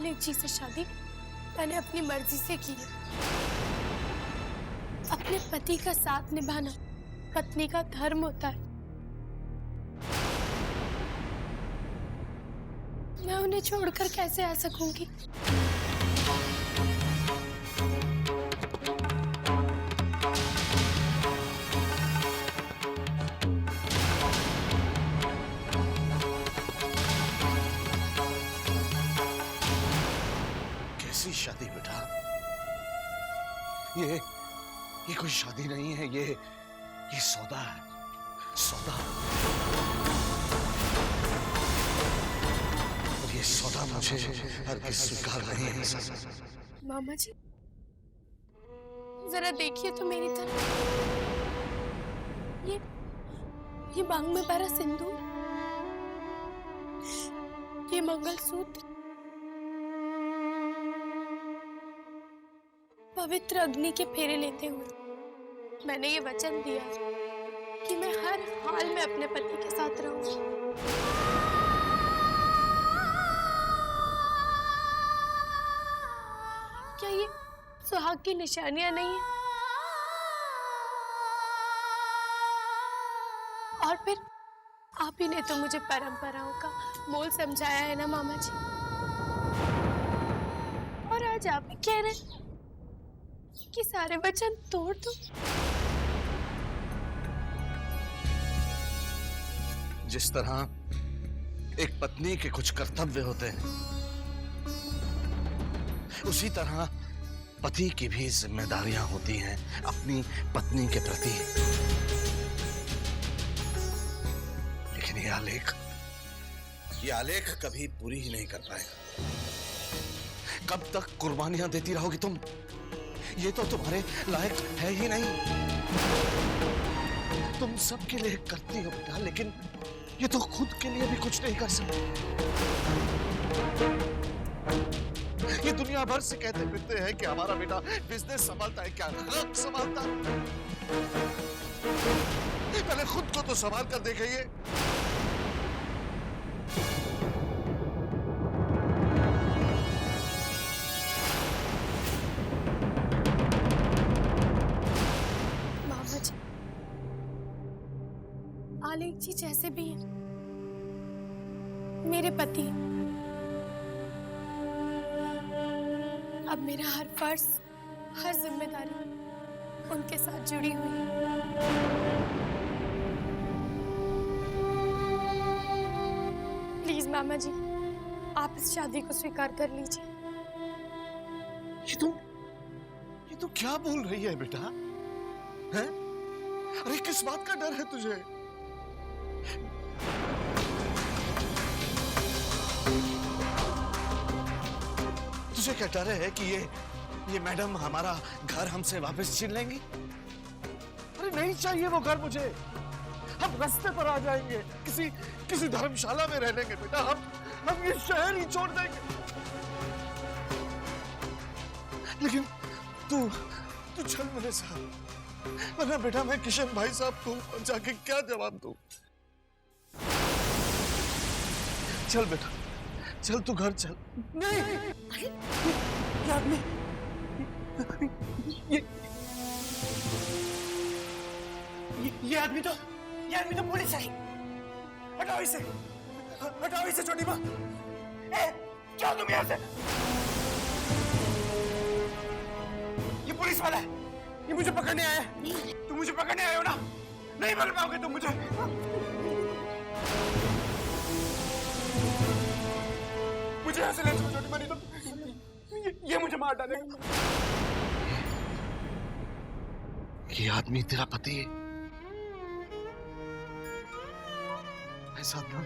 आलेख जी से शादी मैंने अपनी मर्जी से की है। अपने पति का साथ निभाना पत्नी का धर्म होता है। मैं उन्हें छोड़कर कैसे आ सकूंगी? कैसी शादी बेटा? ये कोई शादी नहीं है, ये सौदा है, सौदा। और ये सौदा मुझे हरगिज़ स्वीकार नहीं है। मामा जी, जरा देखिए तो मेरी तरफ। ये मांग में भरा सिंदूर, ये मंगलसूत्र, पवित्र अग्नि के फेरे लेते हुए मैंने ये वचन दिया कि मैं हर हाल में अपने पति के साथ रहूंगी। क्या ये सुहाग की निशानियां नहीं है? और फिर आप ही ने तो मुझे परंपराओं का मोल समझाया है ना मामा जी। और आज आप ही कह रहे हैं कि सारे वचन तोड़ दो। जिस तरह एक पत्नी के कुछ कर्तव्य होते हैं, उसी तरह पति की भी जिम्मेदारियां होती हैं अपनी पत्नी के प्रति। लेकिन ये आलेख कभी पूरी ही नहीं कर पाएगा। कब तक कुर्बानियां देती रहोगी तुम? ये तो तुम्हारे लायक है ही नहीं। तुम सबके लिए करती हो बेटा, लेकिन ये तो खुद के लिए भी कुछ नहीं कर सकती। ये दुनिया भर से कहते फिरते हैं कि हमारा बेटा बिजनेस संभालता है, क्या गलत संभालता है? पहले खुद को तो संभाल कर देखिए। आलेख जी जैसे भी हैं, मेरे पति। अब मेरा हर फर्ज, हर जिम्मेदारी उनके साथ जुड़ी हुई है। प्लीज मामा जी, आप इस शादी को स्वीकार कर लीजिए। ये तू क्या बोल रही है बेटा? हैं? अरे किस बात का डर है तुझे? तुझे क्या डर है कि ये मैडम हमारा घर हमसे वापस छीन लेंगी? अरे नहीं चाहिए वो घर मुझे। हम रास्ते पर आ जाएंगे, किसी धर्मशाला में रह लेंगे बेटा। हम ये शहर ही छोड़ देंगे। लेकिन तू चल मेरे साथ, वरना बेटा मैं किशन भाई साहब को जाके क्या जवाब दूं? चल बेटा, चल तू घर चल। नहीं, ये आदमी, ये आदमी तो पुलिस है। हटाओ इसे छोटी माँ। क्या तुम यहाँ से? ये पुलिस वाला है, ये मुझे पकड़ने आया है। तुम मुझे पकड़ने आए हो ना? नहीं पकड़ पाओगे तुम मुझे। मुझे ऐसे ले चलो छोटी माँ, नहीं तो ये मुझे मार डालेगा। ये आदमी तेरा पति है? ऐसा ना,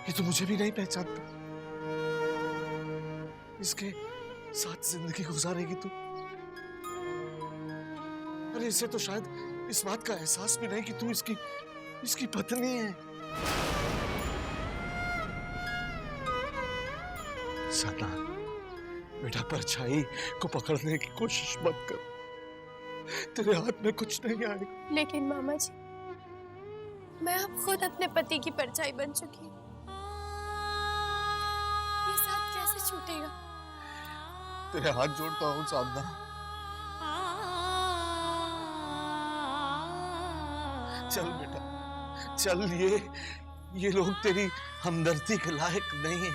ये तो मुझे भी नहीं पहचानता। इसके साथ जिंदगी गुजारेगी तू? अरे इसे तो शायद इस बात का एहसास भी नहीं कि तू इसकी पत्नी है। सना, बेटा परछाई को पकड़ने की कोशिश मत कर, तेरे हाथ में कुछ नहीं आएगा। लेकिन मामा जी, मैं अब खुद अपने पति की परछाई बन चुकी हूँ। ये साथ कैसे छूटेगा। तेरे हाथ जोड़ता हूँ साधना, चल बेटा चल। ये लोग तेरी हमदर्दी के लायक नहीं है।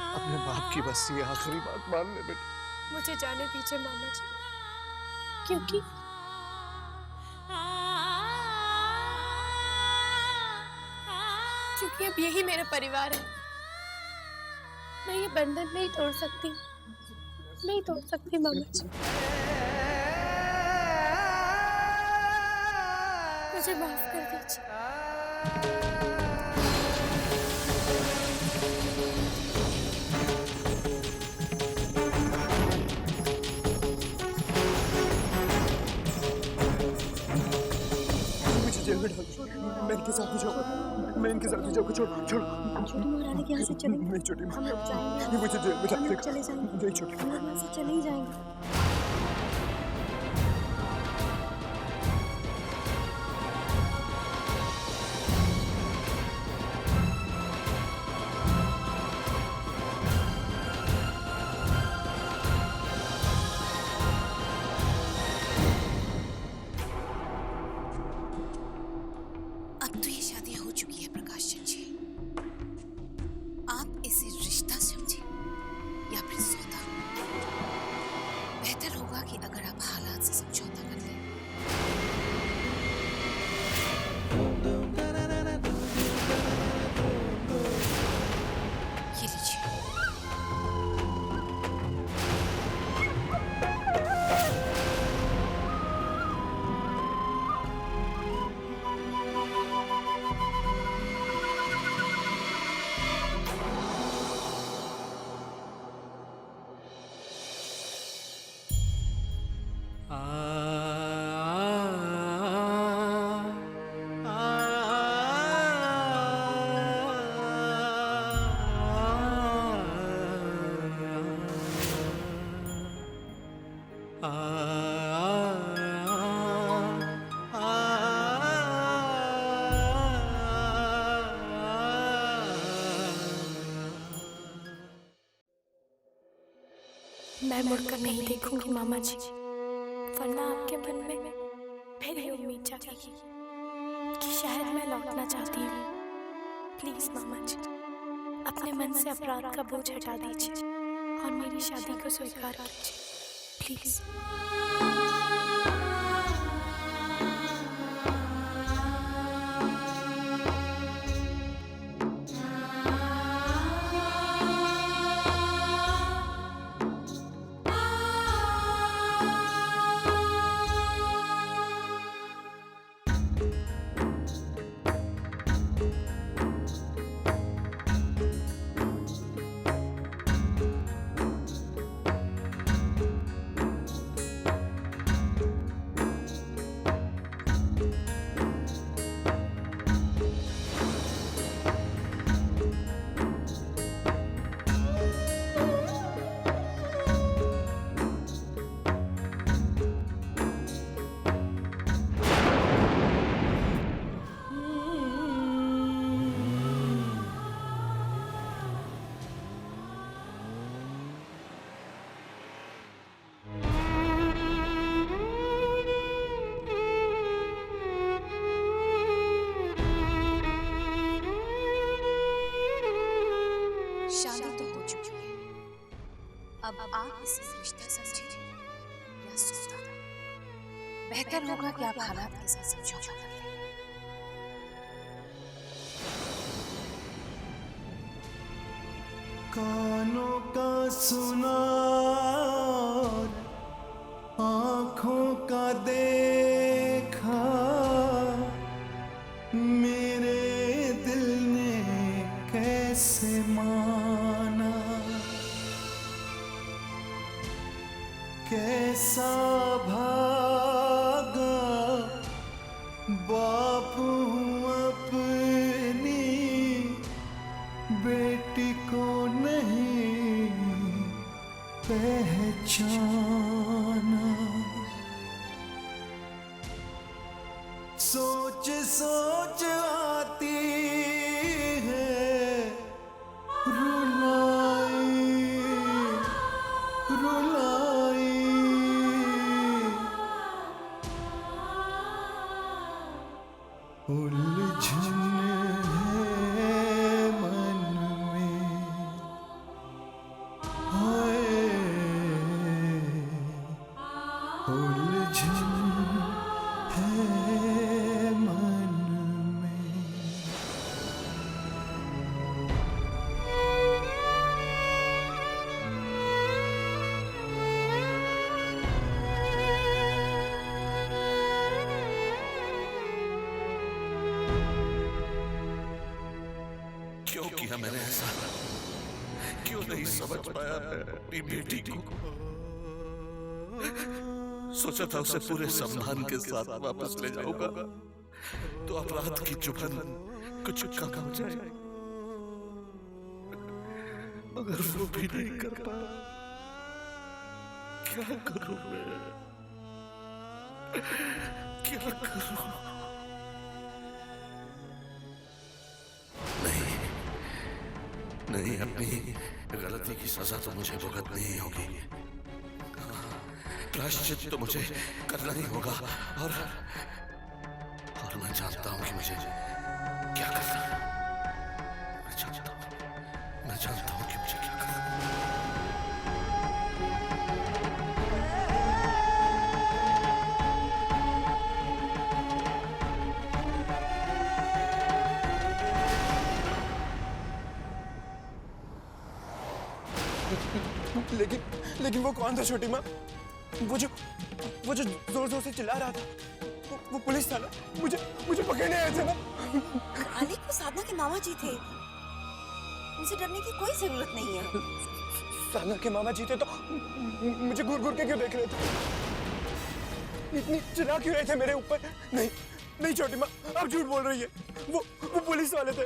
अपने बाप की बस ये आखिरी बात मान ले बेटा। मुझे जाने दीजिए मामा जी, क्योंकि अब यही मेरा परिवार है। मैं ये बंधन नहीं तोड़ सकती, नहीं तोड़ सकती मामा जी। मुझे माफ कर दीजिए। मैं इनके साथ ही जाऊंगा, मैं इनके साथ ही जाऊंगा। छोड़ छोड़। छोटी महारानी के यहाँ से चले नहीं छोटी, हम लोग जाएंगे, मुझे जेल में हम लोग चले जाएंगे, नहीं छोटी, हम लोग यहाँ से चले ही जाएंगे। अब तो ये शादी हो चुकी है प्रकाश चंद जी, आप इसे रिश्ता समझे या फिर सौदा। बेहतर होगा कि अगर आप हालात से समझौता कर लें। ये लीजिए। मैं मुड़कर नहीं देखूंगी मामा जी, वरना आपके मन में फिर ये उम्मीद जागेगी कि शायद मैं लौटना चाहती हूँ। प्लीज मामा जी, अपने मन से अपराध का बोझ हटा दीजिए और मेरी शादी को स्वीकार कीजिए, प्लीज। शादी तो हो चुकी है, अब आप इसे रिश्ता समझे या सौदा। बेहतर होगा कि आप हालात के साथ समझौता कर लें। कानों का सुना, आँखों का देखा, मेरे दिल ने कैसे माना। कैसा भागा बाप हूँ अपनी बेटी को नहीं पहचाना। सोच सोच उलझन है मन में, हाय उलझन है मन में। क्यों किया मैंने ऐसा? क्यों नहीं समझ पाया मैं अपनी बेटी को? सोचा था उसे पूरे सम्मान के साथ वापस ले जाऊंगा तो अपराध की चुभन कुछ कम हो जाए, मगर वो भी नहीं कर पाया। क्या करूं मैं? क्या करूं? नहीं, अपनी गलती की सजा तो मुझे भुगतनी ही होगी। प्रायश्चित तो मुझे करना ही होगा, और मैं जानता हूं कि मुझे क्या करना है। मैं जानता हूं कि मुझे क्या करना है। लेकिन वो कौन था छोटी माँ? वो जो जोर जोर से चिल्ला रहा था, वो पुलिस था ना? मुझे पकड़ने आए थे ना? आलिक वो साधना के मामा जी थे, उनसे डरने की कोई जरूरत नहीं है। साधना के मामा जी थे तो मुझे घूर घूर के क्यों देख रहे थे? इतनी चिल्ला क्यों रहे थे मेरे ऊपर? नहीं छोटी माँ, आप झूठ बोल रही है। वो पुलिस वाले थे।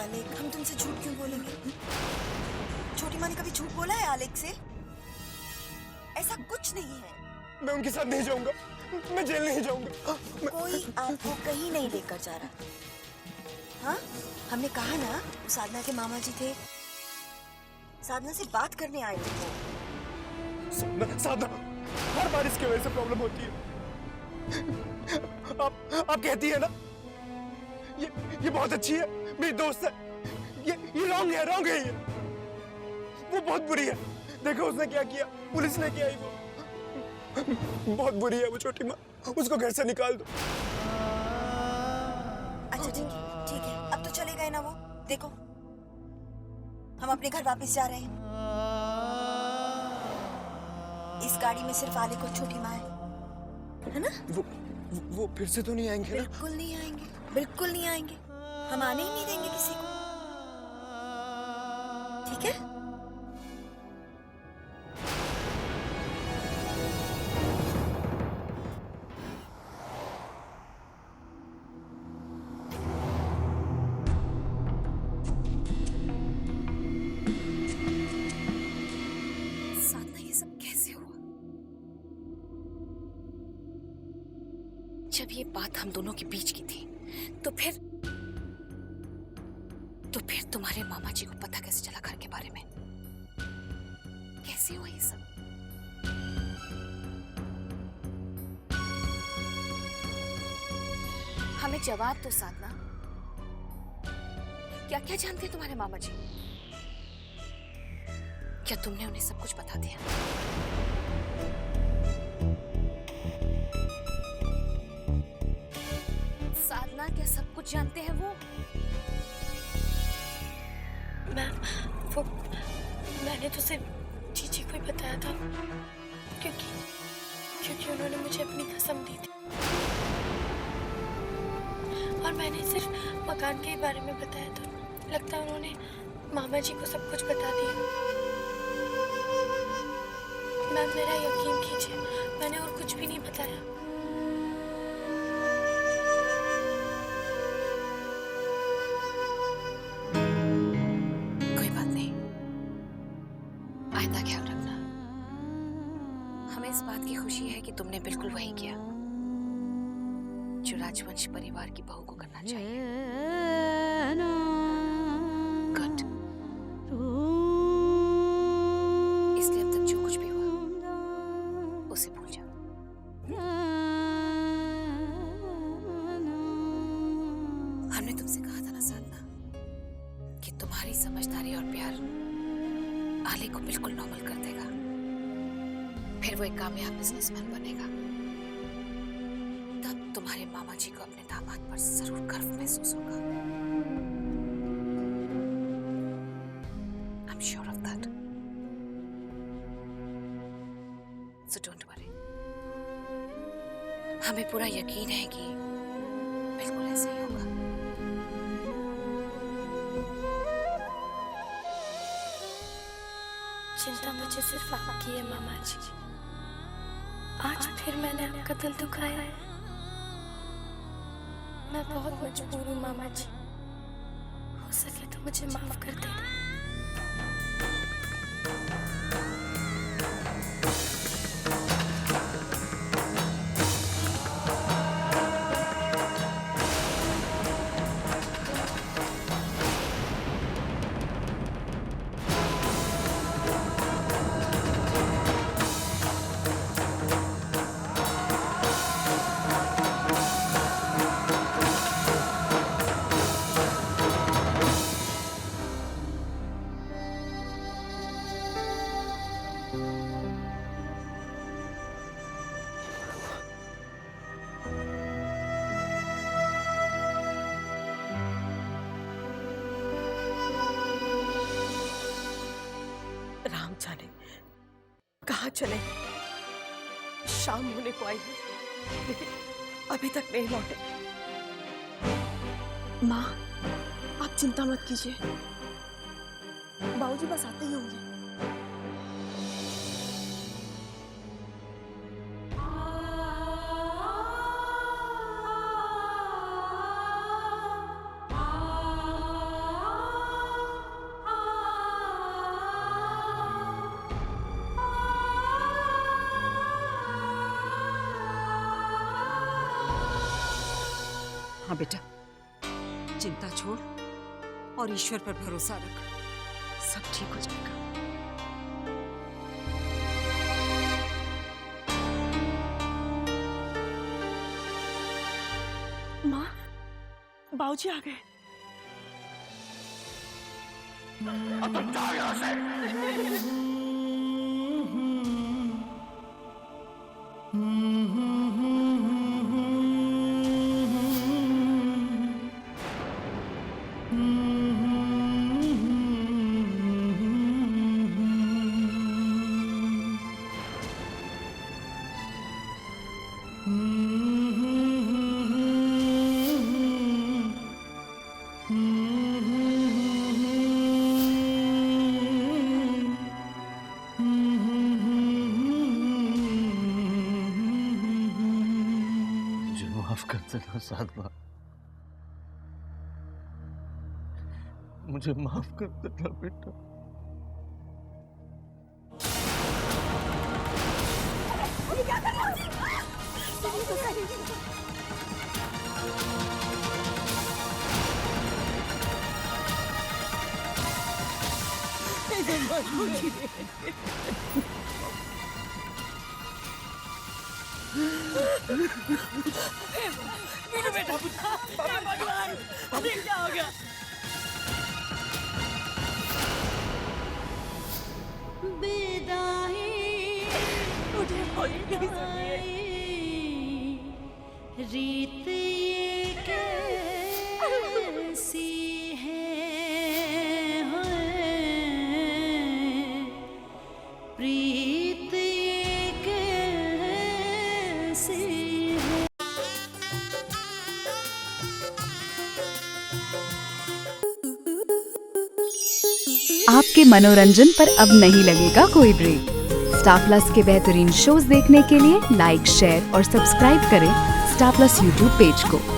आलिक, हम तुमसे झूठ क्यों बोलेंगे? छोटी माँ ने कभी झूठ बोला है आलिक से? ऐसा कुछ नहीं है। मैं उनके साथ नहीं जाऊंगा, मैं जेल नहीं जाऊंगा। कोई आपको कहीं नहीं लेकर जा रहा। हाँ, हमने कहा ना वो साधना के मामा जी थे, साधना से बात करने आए थे वो। साधना, हर बार इसकी वजह से प्रॉब्लम होती है। आप कहती है ना ये बहुत अच्छी है, मेरी दोस्त है। ये रॉन्ग है ये। वो बहुत बुरी है। देखो उसने क्या किया, पुलिस ने किया ही वो। बहुत बुरी है वो छोटी माँ, उसको घर से निकाल दो। अच्छा ठीक है, अब तो चले गए ना वो। देखो हम अपने घर वापस जा रहे हैं। इस गाड़ी में सिर्फ आलिक और छोटी माँ है ना? वो फिर से तो नहीं आएंगे ना? बिल्कुल नहीं आएंगे, बिल्कुल नहीं आएंगे। हम आने ही नहीं देंगे किसी को, ठीक है? साधना, ये सब कैसे हुआ? जब ये बात हम दोनों के बीच की थी, तो फिर तुम्हारे मामा जी को पता कैसे चला घर के बारे में? कैसे हुआ ये सब? हमें जवाब दो साधना, क्या क्या जानते हैं तुम्हारे मामा जी? क्या तुमने उन्हें सब कुछ बता दिया? साधना, क्या सब कुछ जानते हैं वो? मैंने तो सिर्फ चीची को ही बताया था, क्योंकि उन्होंने मुझे अपनी कसम दी थी, और मैंने सिर्फ मकान के बारे में बताया था। लगता है उन्होंने मामा जी को सब कुछ बता दिया। मैम, मेरा यकीन कीजिए, मैंने और कुछ भी नहीं बताया। कोई बात नहीं, आइंदा ख्याल रखना। हमें इस बात की खुशी है कि तुमने बिल्कुल वही किया जो राजवंश परिवार की बहू को करना चाहिए। गुड। इसलिए अब तक जो कुछ भी हुआ उसे भूल जाओ। तुमसे कहा था ना साधना कि तुम्हारी समझदारी और प्यार आले को बिल्कुल नॉर्मल कर देगा, फिर वो एक कामयाब बिजनेसमैन बनेगा। तब तुम्हारे मामा जी को अपने दामाद पर जरूर गर्व महसूस होगा। I'm sure of that. So don't worry. हमें पूरा यकीन है कि बिल्कुल ऐसा ही होगा। चिंता मुझे सिर्फ आपकी है मामा जी। आज फिर मैंने आपका दिल दुखाया है। मैं बहुत मजबूर हूँ मामा जी, हो सके तो मुझे माफ कर देना। राम जाने कहाँ चले। शाम होने को आई है लेकिन अभी तक नहीं लौटे। माँ, आप चिंता मत कीजिए, बाबूजी बस आते ही होंगे। हाँ बेटा, चिंता छोड़ और ईश्वर पर भरोसा रख, सब ठीक हो जाएगा। माँ, बाबूजी आ गए। अब तुम जाओ यहाँ से। माफ कर देना साधना, मुझे माफ कर देना बेटा। रीत ये कैसी है, प्रीत ये कैसी है। आपके मनोरंजन पर अब नहीं लगेगा कोई ब्रेक। स्टार प्लस के बेहतरीन शोज देखने के लिए लाइक, शेयर और सब्सक्राइब करें स्टार प्लस यूट्यूब पेज को।